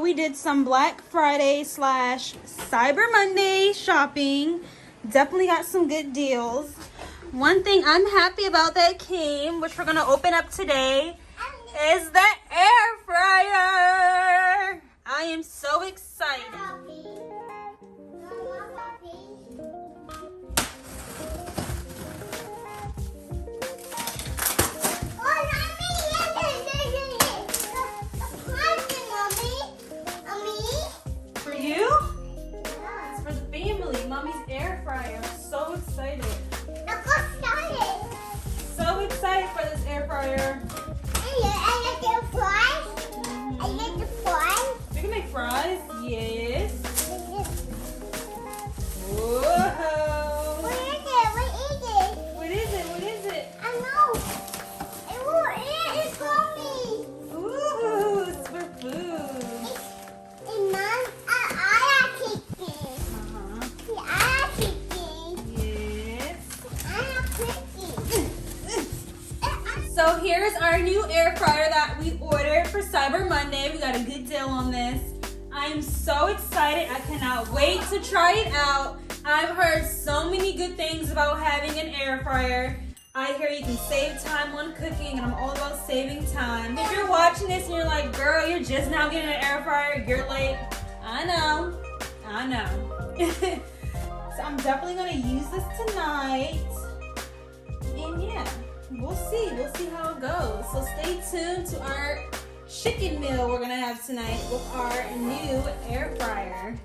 we did some Black Friday / Cyber Monday shopping. Definitely got some good deals. One thing I'm happy about that came, which we're gonna open up today, is the air fryer. I am so excited. For you? It's for the family. Mommy's air fryer. I'm so excited. So excited for this air fryer. We can make fries. Yes. Whoa. What is it? Ooh, it's for food. So here's our new air fryer that we ordered for Cyber Monday. We got a good deal on this. I am so excited. I cannot wait to try it out. I've heard so many good things about having an air fryer. I hear you can save time on cooking, and I'm all about saving time. If you're watching this and you're like, girl, you're just now getting an air fryer, you're late. I know. So I'm definitely gonna use this tonight. And yeah. We'll see how it goes. So stay tuned to our chicken meal we're gonna have tonight with our new air fryer.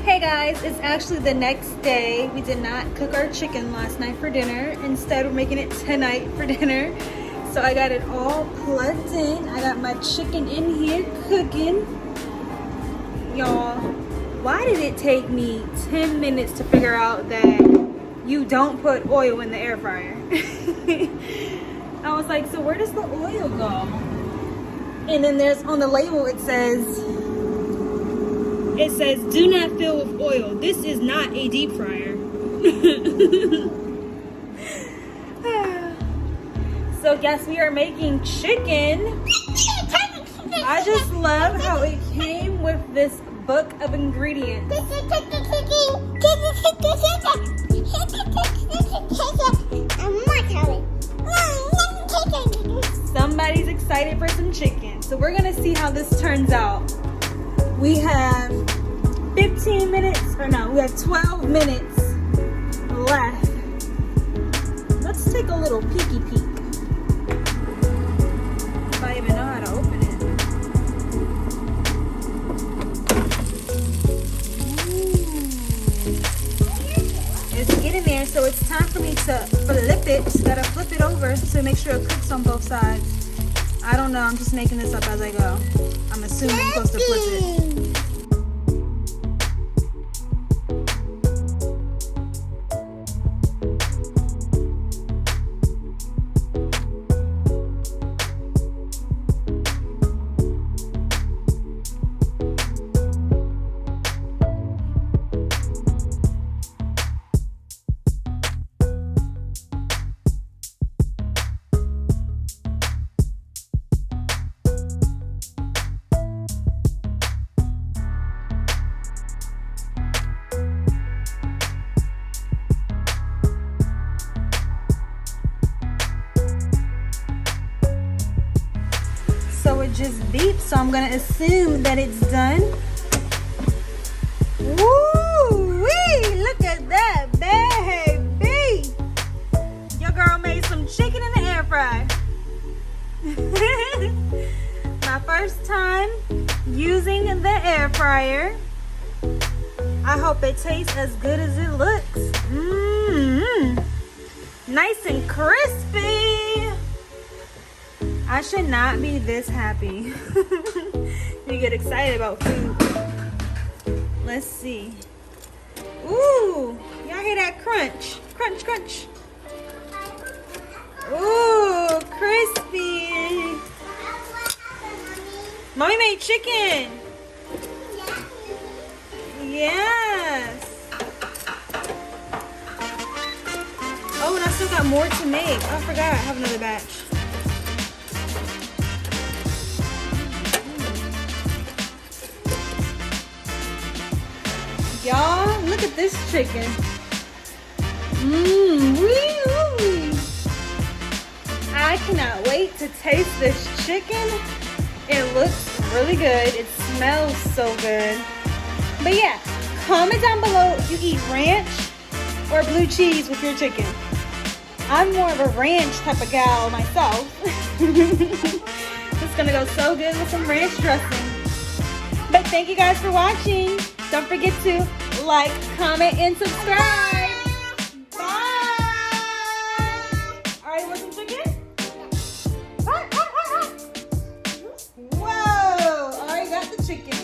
Hey guys, it's actually the next day. We did not cook our chicken last night for dinner. Instead, we're making it tonight for dinner. So I got it all plugged in. I got my chicken in here cooking. Y'all, why did it take me 10 minutes to figure out that you don't put oil in the air fryer? I was like, so where does the oil go? And then there's on the label it says do not fill with oil. This is not a deep fryer. So yes, we are making chicken. I just love how it came with this book of ingredients. Somebody's excited for some chicken. So we're gonna see how this turns out. We have 15 minutes, or no, we have 12 minutes left. Let's take a little peeky peek. If I even know how to open it. It's getting there, so it's time for me to flip it. Gotta flip it over to make sure it cooks on both sides. I don't know, I'm just making this up as I go. I'm assuming I'm supposed to flip it. So it just beeps, so I'm gonna assume that it's done. Woo-wee! Look at that, baby! Your girl made some chicken in the air fryer. My first time using the air fryer. I hope it tastes as good as it looks. Nice and crispy. I should not be this happy. You get excited about food. Let's see. Ooh, y'all hear that crunch? Crunch, crunch. Ooh, crispy. Mommy made chicken. Yes. Oh, and I still got more to make. Oh, I forgot I have another batch. look at this chicken. Wee-oo. I cannot wait to taste this chicken. It looks really good. It smells so good. But yeah, comment down below if you eat ranch or blue cheese with your chicken. I'm more of a ranch type of gal myself. It's gonna go so good with some ranch dressing. But thank you guys for watching. Don't forget to like, comment, and subscribe. Bye. All right, want some chicken? Whoa! All right, got the chicken.